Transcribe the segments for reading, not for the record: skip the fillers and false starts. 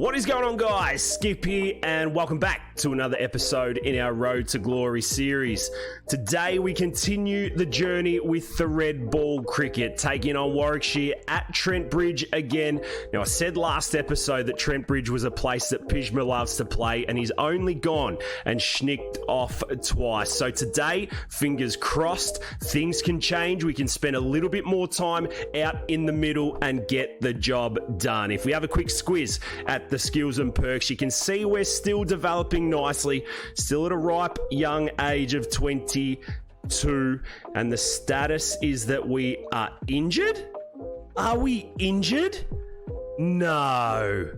What is going on, guys? Skip here, and welcome back to another episode in our Road to Glory series. Today we continue the journey with the red ball cricket, taking on Warwickshire at Trent Bridge again. Now, I said last episode that Trent Bridge was a place that Pjizma loves to play, and he's only gone and schnicked off twice. So today, fingers crossed, things can change. We can spend a little bit more time out in the middle and get the job done. If we have a quick squiz at the skills and perks, you can see we're still developing nicely, still at a ripe young age of 22, and the status is that we are injured. Are we injured? No.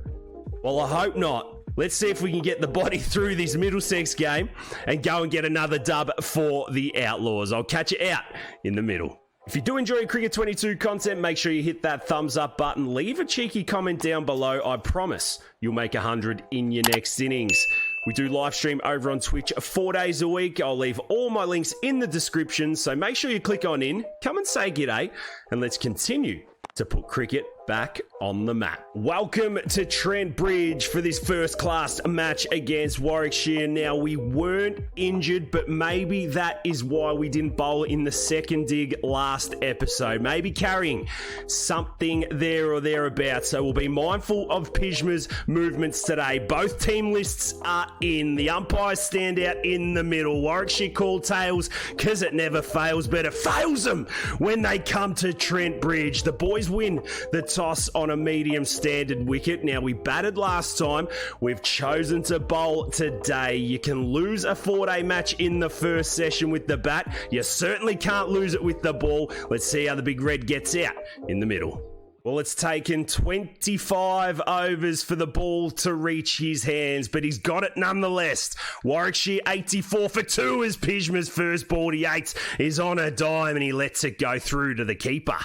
Well, I hope not. Let's see if we can get the body through this Middlesex game and go and get another dub for the Outlaws. I'll catch you out in the middle. If you do enjoy Cricket 22 content, make sure you hit that thumbs up button. Leave a cheeky comment down below. I promise you'll make 100 in your next innings. We do live stream over on Twitch 4 days a week. I'll leave all my links in the description, so make sure you click on in, come and say g'day, and let's continue to put cricket back on the map. Welcome to Trent Bridge for this first class match against Warwickshire. Now, we weren't injured, but maybe that is why we didn't bowl in the second dig last episode. Maybe carrying something there or thereabouts. So we'll be mindful of Pjizma's movements today. Both team lists are in. The umpires stand out in the middle. Warwickshire call tails because it never fails, but it fails them when they come to Trent Bridge. The boys win the toss on a medium standard wicket. Now, we batted last time. We've chosen to bowl today. You can lose a 4-day match in the first session with the bat. You certainly can't lose it with the ball. Let's see how the big red gets out in the middle. Well, it's taken 25 overs for the ball to reach his hands, but he's got it nonetheless. Warwickshire 84 for 2 as Pjizma's first ball to Yates is on a dime, and he lets it go through to the keeper.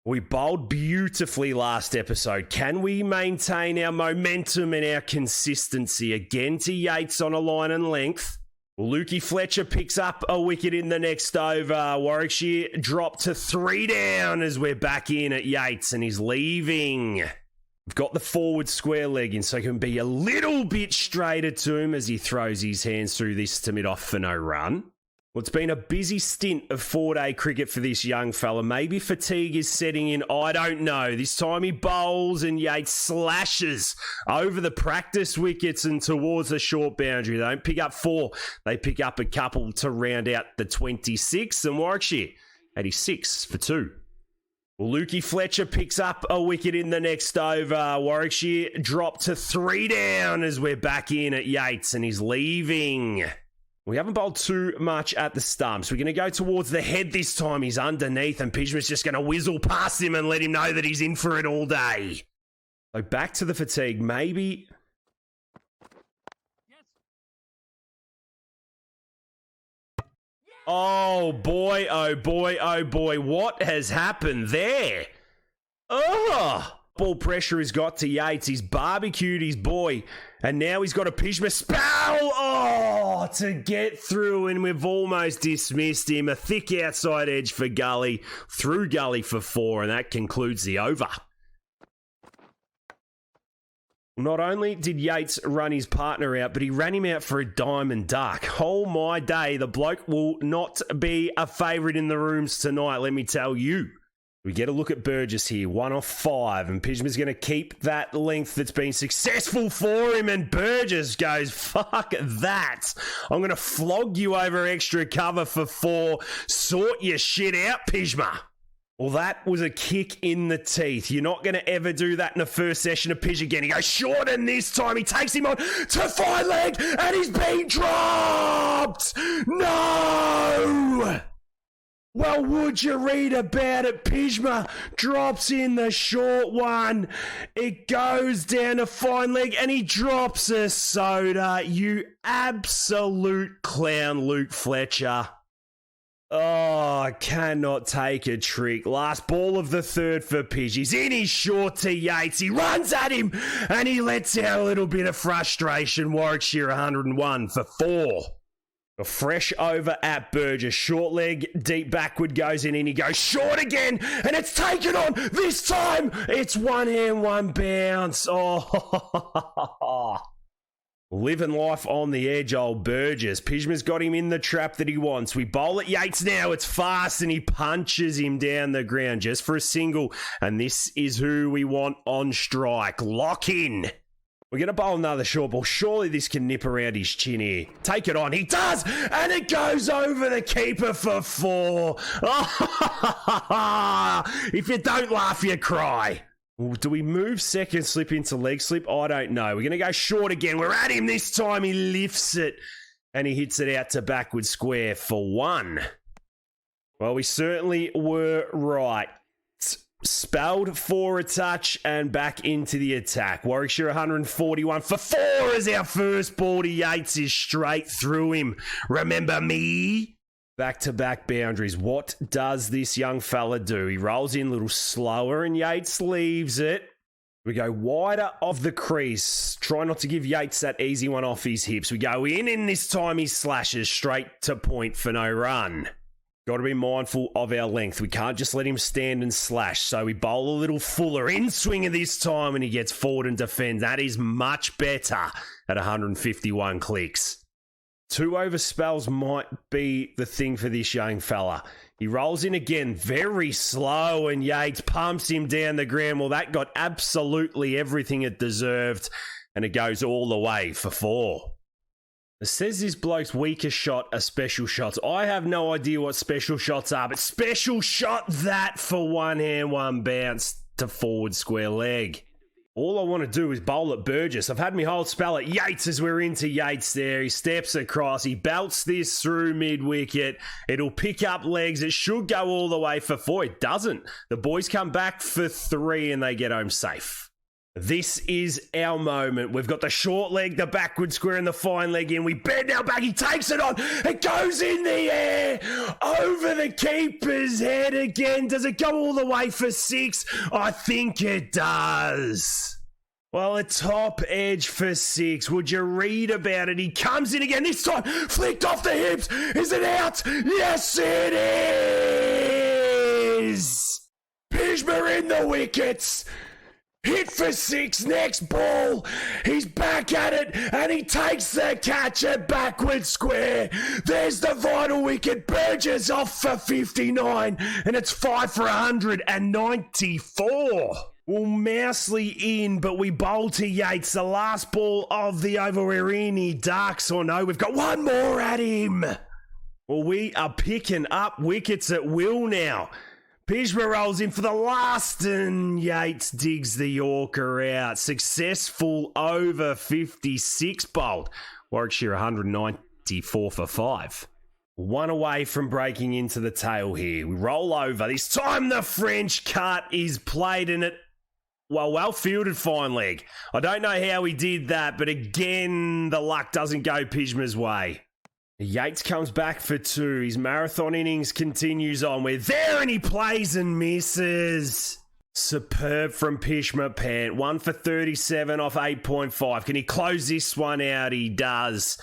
We bowled beautifully last episode. Can we maintain our momentum and our consistency? Again to Yates on a line and length. Lukey Fletcher picks up a wicket in the next over. Warwickshire dropped to 3 down as we're back in at Yates, and he's leaving. We've got the forward square leg in, so it can be a little bit straighter to him as he throws his hands through this to mid-off for no run. Well, it's been a busy stint of 4-day cricket for this young fella. Maybe fatigue is setting in. I don't know. This time he bowls and Yates slashes over the practice wickets and towards the short boundary. They don't pick up 4. They pick up a couple to round out the 26. And Warwickshire 86 for 2. Well, Lukey Fletcher picks up a wicket in the next over. Warwickshire dropped to 3 down as we're back in at Yates, and he's leaving. We haven't bowled too much at the stumps. We're going to go towards the head this time. He's underneath, and Pjizma's just going to whizzle past him and let him know that he's in for it all day. So back to the fatigue. Maybe... Oh boy, oh boy, oh boy. What has happened there? Oh! Ball pressure has got to Yates. He's barbecued his boy. And now he's got a Pjizma spell. Oh, to get through. And we've almost dismissed him. A thick outside edge for Gully. Through Gully for 4. And that concludes the over. Not only did Yates run his partner out, but he ran him out for a diamond duck. Oh my day. The bloke will not be a favourite in the rooms tonight, let me tell you. We get a look at Burgess here, 1 off 5, and Pjizma's going to keep that length that's been successful for him, and Burgess goes, fuck that. I'm going to flog you over extra cover for 4. Sort your shit out, Pjizma. Well, that was a kick in the teeth. You're not going to ever do that in the first session of Pjizma again. He goes short, and this time he takes him on to 5 leg, and he's been dropped. No! Well, would you read about it? Pjizma drops in the short one. It goes down a fine leg and he drops a soda. You absolute clown, Luke Fletcher. Oh, I cannot take a trick. Last ball of the third for Pidge. He's in his short to Yates. He runs at him and he lets out a little bit of frustration. Warwickshire 101 for 4. A fresh over at Burgess. Short leg, deep backward goes in, and he goes short again, and it's taken on. This time, it's one hand, one bounce. Oh, living life on the edge, old Burgess. Pjizma's got him in the trap that he wants. We bowl at Yates now. It's fast, and he punches him down the ground just for a single, and this is who we want on strike. Lock in. We're going to bowl another short ball. Surely this can nip around his chin here. Take it on. He does. And it goes over the keeper for 4. If you don't laugh, you cry. Do we move second slip into leg slip? I don't know. We're going to go short again. We're at him this time. He lifts it. And he hits it out to backward square for 1. Well, we certainly were right. Spelled for a touch and back into the attack. Warwickshire 141 for 4 as our first ball to Yates is straight through him. Remember me? Back-to-back boundaries. What does this young fella do? He rolls in a little slower and Yates leaves it. We go wider of the crease. Try not to give Yates that easy one off his hips. We go in and this time he slashes straight to point for no run. Got to be mindful of our length. We can't just let him stand and slash. So we bowl a little fuller in swinger this time and he gets forward and defends. That is much better at 151 clicks. 2 over spells might be the thing for this young fella. He rolls in again, very slow, and Yates pumps him down the ground. Well, that got absolutely everything it deserved, and it goes all the way for 4. It says this bloke's weakest shot are special shots. I have no idea what special shots are, but special shot that for 1 hand, 1 bounce to forward square leg. All I want to do is bowl at Burgess. I've had my whole spell at Yates as we're into Yates there. He steps across. He belts this through mid-wicket. It'll pick up legs. It should go all the way for 4. It doesn't. The boys come back for 3 and they get home safe. This is our moment. We've got the short leg, the backward square, and the fine leg in. We bend our back. He takes it on. It goes in the air over the keeper's head again. Does it go all the way for 6? I think it does. Well, a top edge for 6. Would you read about it? He comes in again. This time, flicked off the hips. Is it out? Yes, it is. Pjizma in the wickets. Hit for 6, next ball. He's back at it, and he takes the catch at backward square. There's the vital wicket. Burgess off for 59, and it's 5 for 194. Well, Mousley in, but we bowl to Yates. The last ball of the over. We're in. He ducks or no. We've got one more at him. Well, we are picking up wickets at will now. Pjizma rolls in for the last and Yates digs the Yorker out. Successful over 56 bowled. Warwickshire 194 for 5. 1 away from breaking into the tail here. We roll over. This time the French cut is played in it. Well fielded fine leg. I don't know how he did that, but again, the luck doesn't go Pjizma's way. Yates comes back for 2. His marathon innings continues on. We're there and he plays and misses. Superb from Pjizma. Pant. 1 for 37 off 8.5. Can he close this one out? He does.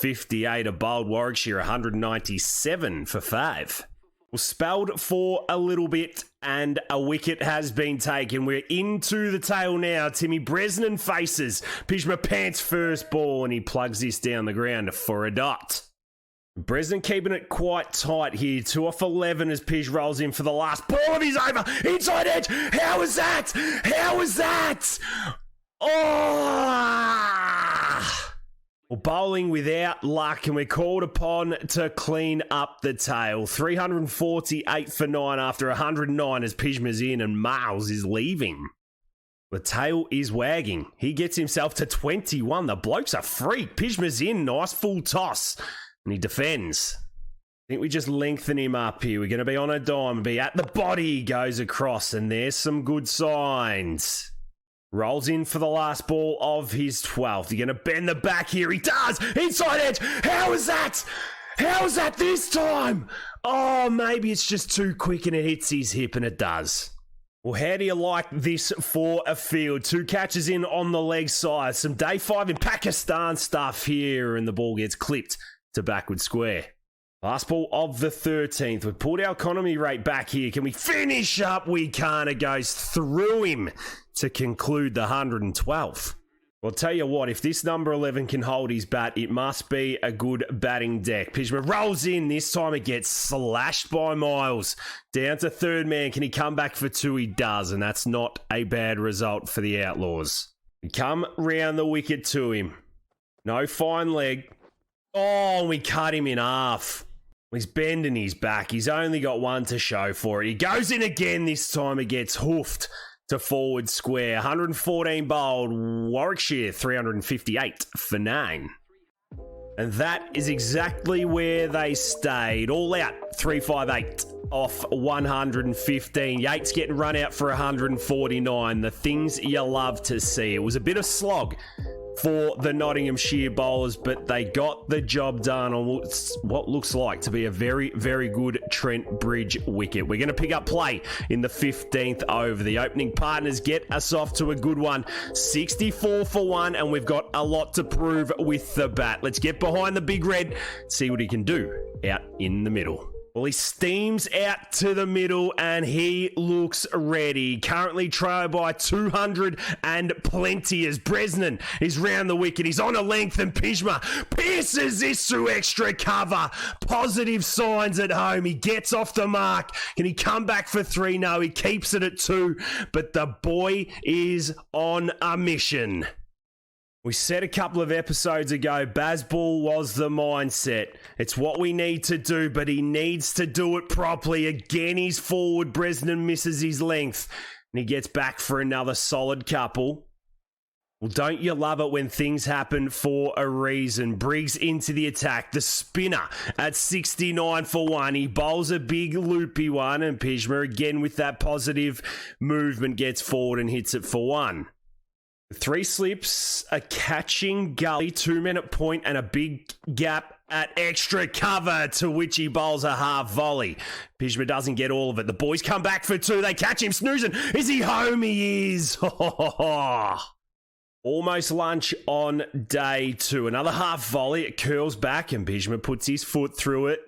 58 a bowled. Warwickshire 197 for 5. Well, spelled for a little bit and a wicket has been taken. We're into the tail now. Timmy Bresnan faces Pjizma Pant's first ball and he plugs this down the ground for a dot. Bresnan keeping it quite tight here. 2 off 11 as Pij rolls in for the last ball of his over. Inside edge. How was that? How was that? Oh! Well, bowling without luck, and we're called upon to clean up the tail. 348 for 9 after 109 as Pjizma's in and Miles is leaving. The tail is wagging. He gets himself to 21. The bloke's a freak. Pjizma's in. Nice full toss. And he defends. I think we just lengthen him up here. We're going to be on a dime and be at the body. He goes across, and there's some good signs. Rolls in for the last ball of his 12th. You're going to bend the back here. He does. Inside edge. How is that? How is that this time? Oh, maybe it's just too quick and it hits his hip, and it does. Well, how do you like this for a field? 2 catches in on the leg side. Some day 5 in Pakistan stuff here, and the ball gets clipped to backward square. Last ball of the 13th. We've pulled our economy rate back here. Can we finish up? We can't. It goes through him to conclude the 112th. Well, I'll tell you what, if this number 11 can hold his bat, it must be a good batting deck. Pjizma rolls in. This time it gets slashed by Miles. Down to third man. Can he come back for two? He does, and that's not a bad result for the Outlaws. We come round the wicket to him. No fine leg. Oh, we cut him in half. He's bending his back. He's only got one to show for it. He goes in again. This time it gets hoofed to forward square. 114 bowled. Warwickshire 358 for 9. And that is exactly where they stayed. All out 358 off 115. Yates getting run out for 149. The things you love to see. It was a bit of slog for the Nottinghamshire bowlers, but they got the job done on what looks like to be a very, very good Trent Bridge wicket. We're going to pick up play in the 15th over. The opening partners get us off to a good one. 64 for 1, and we've got a lot to prove with the bat. Let's get behind the big red, see what he can do out in the middle. Well, he steams out to the middle and he looks ready. Currently trailed by 200 and plenty as Bresnan is round the wicket. He's on a length and Pjizma pierces this through extra cover. Positive signs at home. He gets off the mark. Can he come back for 3? No, he keeps it at 2. But the boy is on a mission. We said a couple of episodes ago, Bazball was the mindset. It's what we need to do, but he needs to do it properly. Again, he's forward. Bresnan misses his length, and he gets back for another solid couple. Well, don't you love it when things happen for a reason? Briggs into the attack. The spinner at 69 for 1. He bowls a big loopy one, and Pjizma again with that positive movement gets forward and hits it for 1. 3 slips, a catching gully, 2-minute point, and a big gap at extra cover, to which he bowls a half volley. Pjizma doesn't get all of it. The boys come back for 2. They catch him snoozing. Is he home? He is. Almost lunch on day 2. Another half volley. It curls back, and Pjizma puts his foot through it.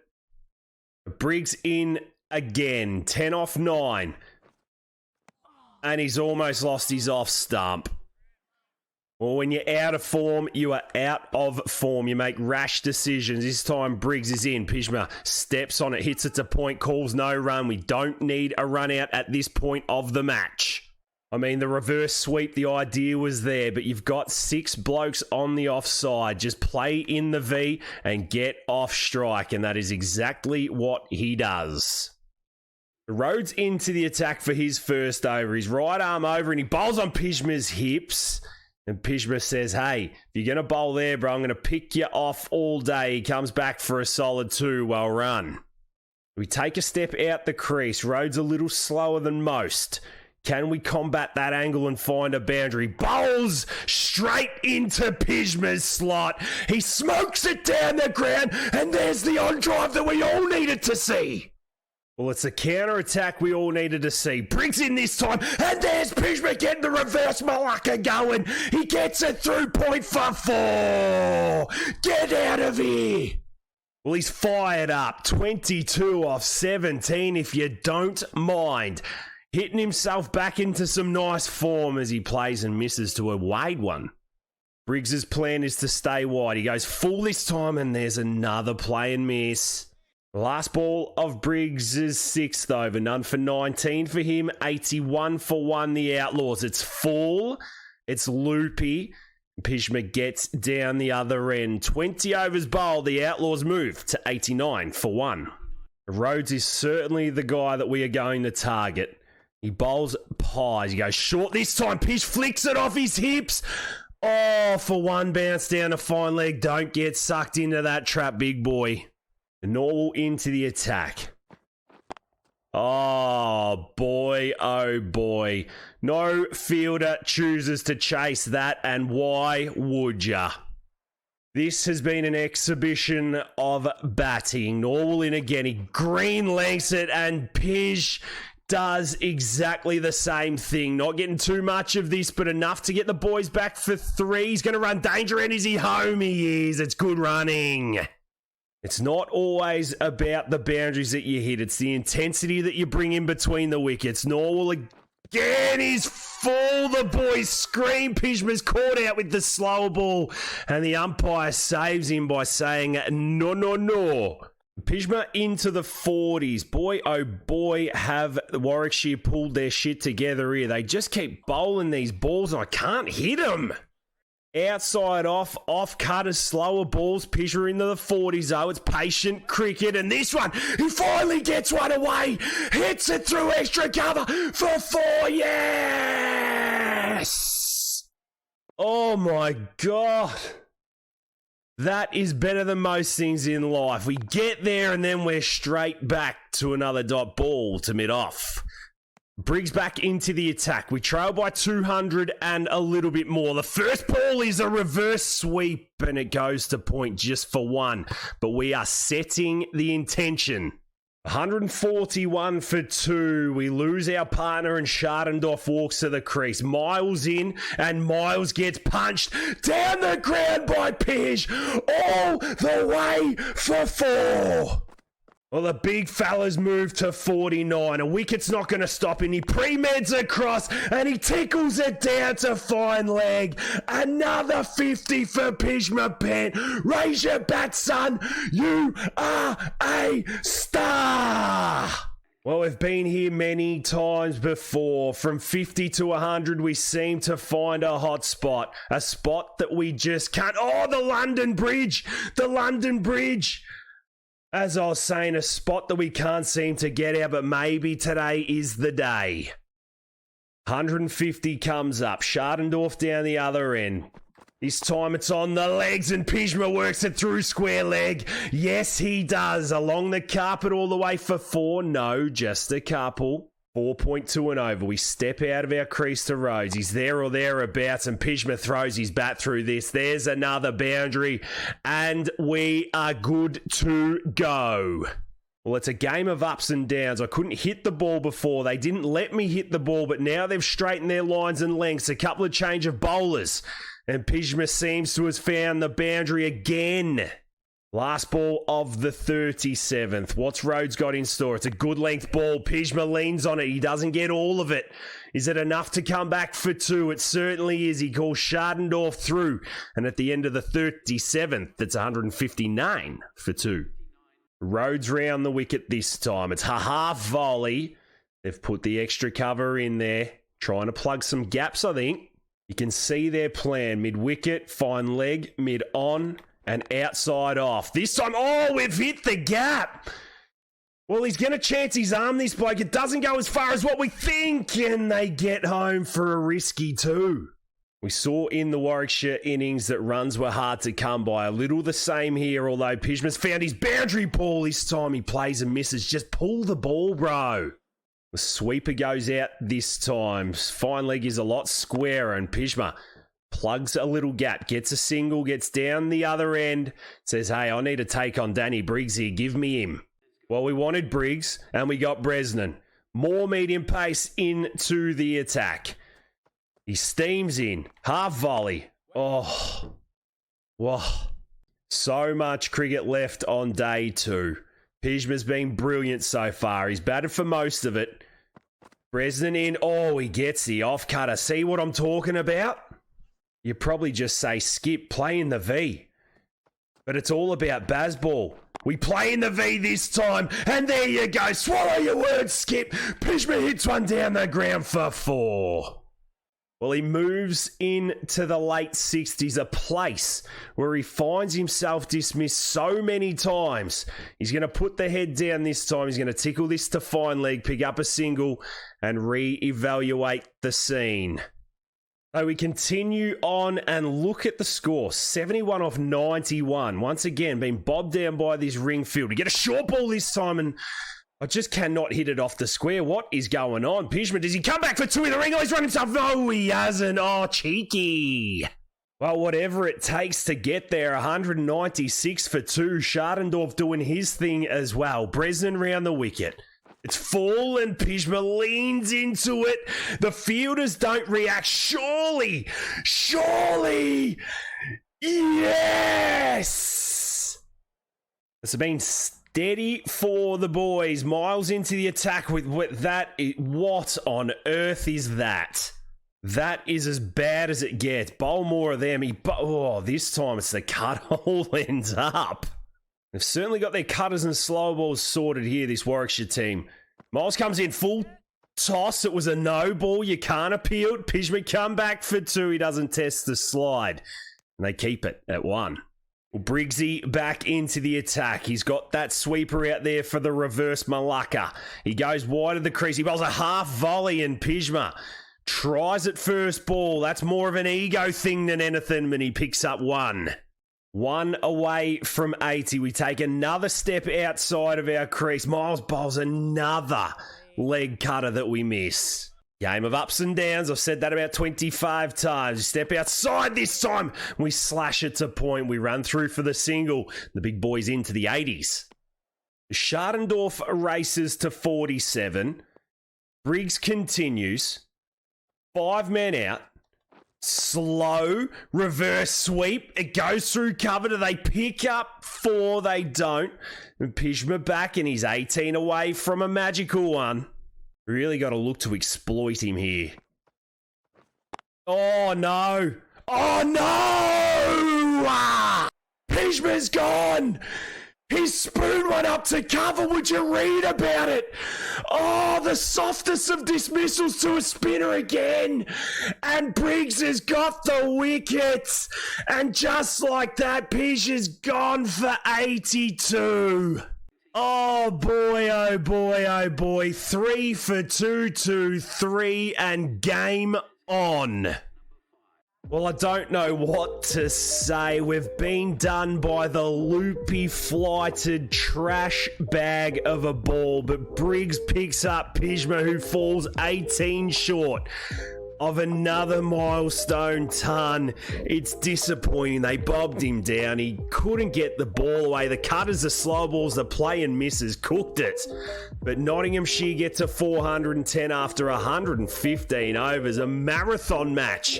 Briggs in again. 10 off 9. And he's almost lost his off stump. Well, when you're out of form, you are out of form. You make rash decisions. This time, Briggs is in. Pjizma steps on it, hits it to point, calls no run. We don't need a run out at this point of the match. I mean, the reverse sweep, the idea was there, but you've got 6 blokes on the offside. Just play in the V and get off strike, and that is exactly what he does. Rhodes into the attack for his first over. His right arm over, and he bowls on Pjizma's hips. And Pjizma says, hey, if you're going to bowl there, bro, I'm going to pick you off all day. He comes back for a solid 2. Well run. We take a step out the crease. Rhodes a little slower than most. Can we combat that angle and find a boundary? Bowls straight into Pjizma's slot. He smokes it down the ground, and there's the on-drive that we all needed to see. Well, it's a counter-attack we all needed to see. Briggs in this time, and there's Pjizma getting the reverse Malacca going. He gets it through point for 4. Get out of here. Well, he's fired up. 22 off 17, if you don't mind. Hitting himself back into some nice form as he plays and misses to a wide one. Briggs's plan is to stay wide. He goes full this time, and there's another play and miss. Last ball of Briggs' 6th over. None for 19 for him. 81 for 1, the Outlaws. It's full. It's loopy. Pjizma gets down the other end. 20 overs bowled. The Outlaws move to 89 for 1. Rhodes is certainly the guy that we are going to target. He bowls pies. He goes short this time. Pjizma flicks it off his hips. Oh, for 1 bounce down a fine leg. Don't get sucked into that trap, big boy. Norwell into the attack. Oh boy, oh boy. No fielder chooses to chase that, and why would ya? This has been an exhibition of batting. Norwell in again. He green lengths it, and Pij does exactly the same thing. Not getting too much of this, but enough to get the boys back for 3. He's going to run danger, and is he home? He is. It's good running. It's not always about the boundaries that you hit. It's the intensity that you bring in between the wickets. Norwell again is full. The boys scream. Pjizma's caught out with the slower ball, and the umpire saves him by saying, no, no, no. Pjizma into the 40s. Boy, oh boy, have Warwickshire pulled their shit together here. They just keep bowling these balls, and I can't hit them. Outside off cutters, slower balls. Pjizma into the 40s, though. It's patient cricket, and this one, he finally gets one away. Hits it through extra cover for 4. Yes! Oh my God. That is better than most things in life. We get there and then we're straight back to another dot ball to mid-off. Briggs back into the attack. We trail by 200 and a little bit more. The first ball is a reverse sweep and it goes to point just for 1. But we are setting the intention. 141 for 2. We lose our partner and Schardendorf walks to the crease. Miles in and Miles gets punched down the ground by Pij all the way for 4. Well, the big fella's moved to 49. A wicket's not going to stop him. He pre-meds across and he tickles it down to fine leg. Another 50 for Pjizma Pant. Raise your bat, son. You are a star. Well, we've been here many times before. From 50 to 100, we seem to find a hot spot. A spot that we just can't... Oh, the London Bridge. The London Bridge. As I was saying, a spot that we can't seem to get out, but maybe today is the day. 150 comes up. Schardendorf down the other end. This time it's on the legs and Pjizma works it through square leg. Yes, he does. Along the carpet all the way for 4. No, just a couple. 4.2 and over. We step out of our crease to Rhodes. He's there or thereabouts, and Pjizma throws his bat through this. There's another boundary, and we are good to go. Well, it's a game of ups and downs. I couldn't hit the ball before. They didn't let me hit the ball, but now they've straightened their lines and lengths. A couple of change of bowlers, and Pjizma seems to have found the boundary again. Last ball of the 37th. What's Rhodes got in store? It's a good length ball. Pjizma leans on it. He doesn't get all of it. Is it enough to come back for 2? It certainly is. He calls Schardendorf through. And at the end of the 37th, it's 159 for 2. Rhodes round the wicket this time. It's a half volley. They've put the extra cover in there. Trying to plug some gaps, I think. You can see their plan. Mid-wicket, fine leg, mid-on. And outside off. This time, oh, we've hit the gap. Well, he's going to chance his arm, this bloke. It doesn't go as far as what we think. And they get home for a risky 2. We saw in the Warwickshire innings that runs were hard to come by. A little the same here, although Pjizma's found his boundary ball this time. He plays and misses. Just pull the ball, bro. The sweeper goes out this time. Fine leg is a lot squarer, and Pjizma plugs a little gap, gets a single, gets down the other end, says, hey, I need to take on Danny Briggs here. Give me him. Well, we wanted Briggs, and we got Bresnan. More medium pace into the attack. He steams in. Half volley. Oh. Whoa. So much cricket left on day 2. Pjizma's been brilliant so far. He's batted for most of it. Bresnan in. Oh, he gets the off-cutter. See what I'm talking about? You probably just say, Skip, play in the V. But it's all about Bazball. We play in the V this time, and there you go. Swallow your words, Skip. Pjizma hits one down the ground for 4. Well, he moves into the late 60s, a place where he finds himself dismissed so many times. He's going to put the head down this time. He's going to tickle this to fine leg, pick up a single, and re-evaluate the scene. So we continue on and look at the score. 71 off 91. Once again, being bobbed down by this ring field. We get a short ball this time, and I just cannot hit it off the square. What is going on? Pjizma, does he come back for 2 in the ring? Oh, he's run himself. No, he hasn't. Oh, cheeky. Well, whatever it takes to get there. 196 for 2. Schardendorf doing his thing as well. Bresnan round the wicket. It's full and Pjizma leans into it. The fielders don't react. Surely. Yes! It's been steady for the boys. Miles into the attack with that. What on earth is that? That is as bad as it gets. Bowl more of them. This time it's the cut all ends up. They've certainly got their cutters and slow balls sorted here, this Warwickshire team. Miles comes in full toss. It was a no ball. You can't appeal it. Pjizma come back for 2. He doesn't test the slide. And they keep it at 1. Well, Briggsy back into the attack. He's got that sweeper out there for the reverse Malacca. He goes wide of the crease. He bowls a half volley and Pjizma tries at first ball. That's more of an ego thing than anything, and he picks up 1. 1 away from 80. We take another step outside of our crease. Miles bowls another leg cutter that we miss. Game of ups and downs. I've said that about 25 times. We step outside this time. We slash it to point. We run through for the single. The big boys into the 80s. Schadendorf races to 47. Briggs continues. 5 men out. Slow reverse sweep. It goes through cover. Do they pick up 4? They don't. And Pjizma back, and he's 18 away from a magical one. Really got to look to exploit him here. Oh, no. Oh, no! Pjizma's gone! He spoon one up to cover. Would you read about it? Oh, the softest of dismissals to a spinner again. And Briggs has got the wickets. And just like that, Pij is gone for 82. Oh boy, oh boy, oh boy. 3 for 2 to 3 and game on. Well, I don't know what to say. We've been done by the loopy, flighted trash bag of a ball, but Briggs picks up Pjizma, who falls 18 short of another milestone ton. It's disappointing. They bobbed him down. He couldn't get the ball away. The cutters, the slow balls, the play and misses cooked it. But Nottinghamshire get to 410 after 115 overs. A marathon match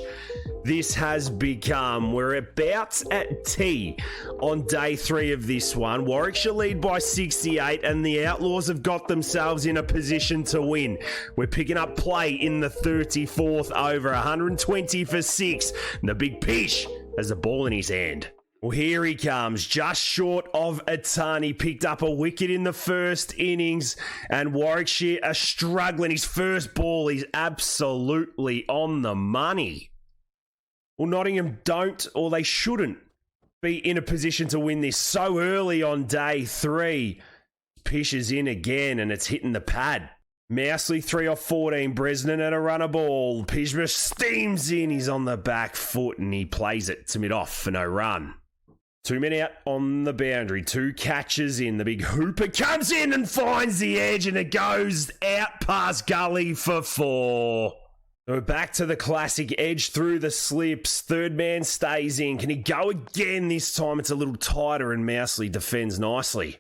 this has become. We're about at tea on day 3 of this one. Warwickshire lead by 68 and the Outlaws have got themselves in a position to win. We're picking up play in the 34th over, 120 for 6. And the big Pish has the ball in his hand. Well, here he comes, just short of a ton. He picked up a wicket in the first innings, and Warwickshire are struggling. His first ball, he's absolutely on the money. Well, Nottingham don't, or they shouldn't, be in a position to win this so early on day 3. Pish is in again, and it's hitting the pad. Mousley 3 off 14, Bresnan and a runner ball. Pjizma steams in, he's on the back foot, and he plays it to mid-off for no run. 2 men out on the boundary, 2 catches in. The big hooper comes in and finds the edge, and it goes out past gully for 4. So back to the classic edge through the slips. Third man stays in. Can he go again? This time it's a little tighter and Mousley defends nicely.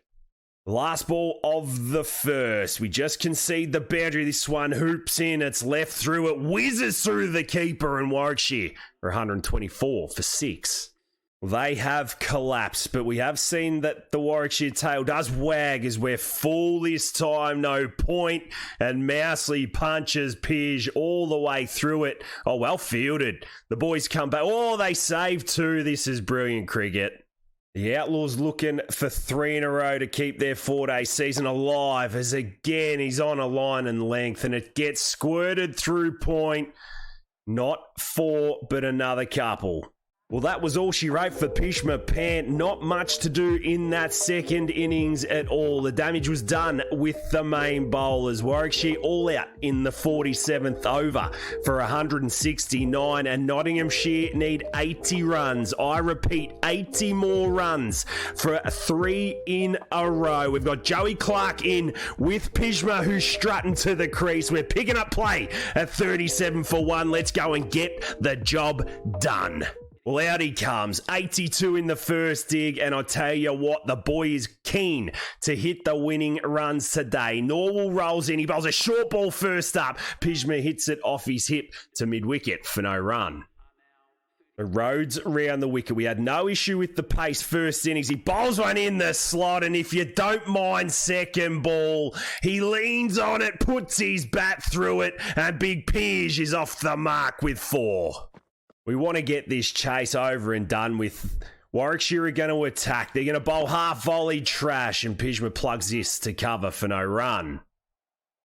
Last ball of the first. We just concede the boundary. This one hoops in. It's left through. It whizzes through the keeper and Warwickshire for 124 for 6. They have collapsed, but we have seen that the Warwickshire tail does wag as we're full this time. No point, and Mousley punches Pij all the way through it. Oh, well fielded. The boys come back. Oh, they save 2. This is brilliant cricket. The Outlaws looking for 3 in a row to keep their 4-day season alive, as again he's on a line and length, and it gets squirted through point. Not 4, but another couple. Well, that was all she wrote for Pjizma Pant. Not much to do in that second innings at all. The damage was done with the main bowlers. Warwickshire all out in the 47th over for 169, and Nottinghamshire need 80 runs. I repeat, 80 more runs for 3 in a row. We've got Joey Clark in with Pjizma, who's strutting to the crease. We're picking up play at 37 for 1. Let's go and get the job done. Well, out he comes, 82 in the first dig, and I tell you what, the boy is keen to hit the winning runs today. Norwell rolls in, he bowls a short ball first up. Pjizma hits it off his hip to mid-wicket for no run. The Rhodes round the wicket. We had no issue with the pace first innings. He bowls one in the slot, and if you don't mind second ball, he leans on it, puts his bat through it, and Big Pjizma is off the mark with 4. We want to get this chase over and done with. Warwickshire are going to attack. They're going to bowl half volley trash, and Pjizma plugs this to cover for no run.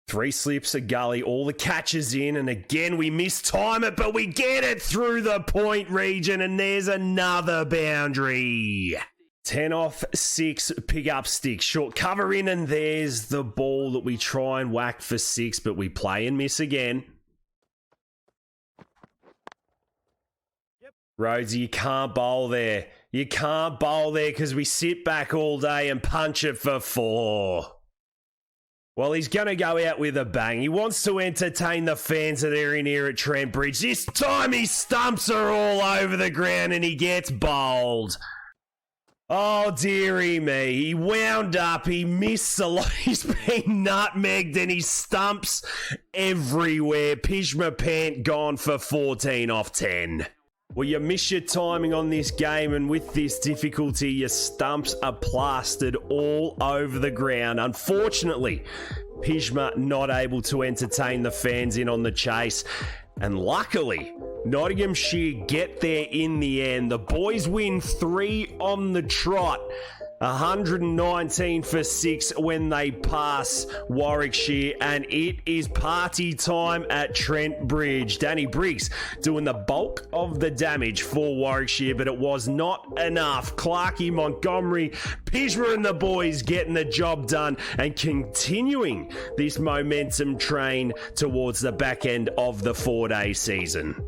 3 slips, a gully, all the catches in, and again we mistime it, but we get it through the point region, and there's another boundary. 10 off 6, pick up stick, short cover in, and there's the ball that we try and whack for 6, but we play and miss again. Rhodes, you can't bowl there. You can't bowl there because we sit back all day and punch it for 4. Well, he's going to go out with a bang. He wants to entertain the fans that are in here at Trent Bridge. This time his stumps are all over the ground and he gets bowled. Oh, dearie me. He wound up. He missed a lot. He's been nutmegged and his stumps everywhere. Pjizma Pant gone for 14 off 10. Well, you miss your timing on this game, and with this difficulty, your stumps are plastered all over the ground. Unfortunately, Pjizma not able to entertain the fans in on the chase. And luckily, Nottinghamshire get there in the end. The boys win 3 on the trot. 119 for 6 when they pass Warwickshire, and it is party time at Trent Bridge. Danny Briggs doing the bulk of the damage for Warwickshire, but it was not enough. Clarkey, Montgomery, Pjizma and the boys getting the job done and continuing this momentum train towards the back end of the 4-day season.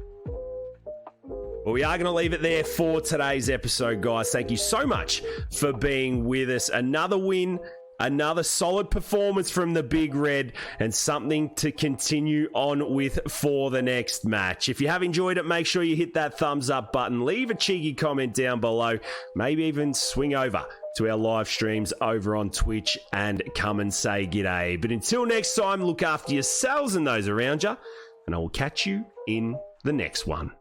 Well, we are going to leave it there for today's episode, guys. Thank you so much for being with us. Another win, another solid performance from the Big Red, and something to continue on with for the next match. If you have enjoyed it, make sure you hit that thumbs up button. Leave a cheeky comment down below. Maybe even swing over to our live streams over on Twitch and come and say g'day. But until next time, look after yourselves and those around you, and I will catch you in the next one.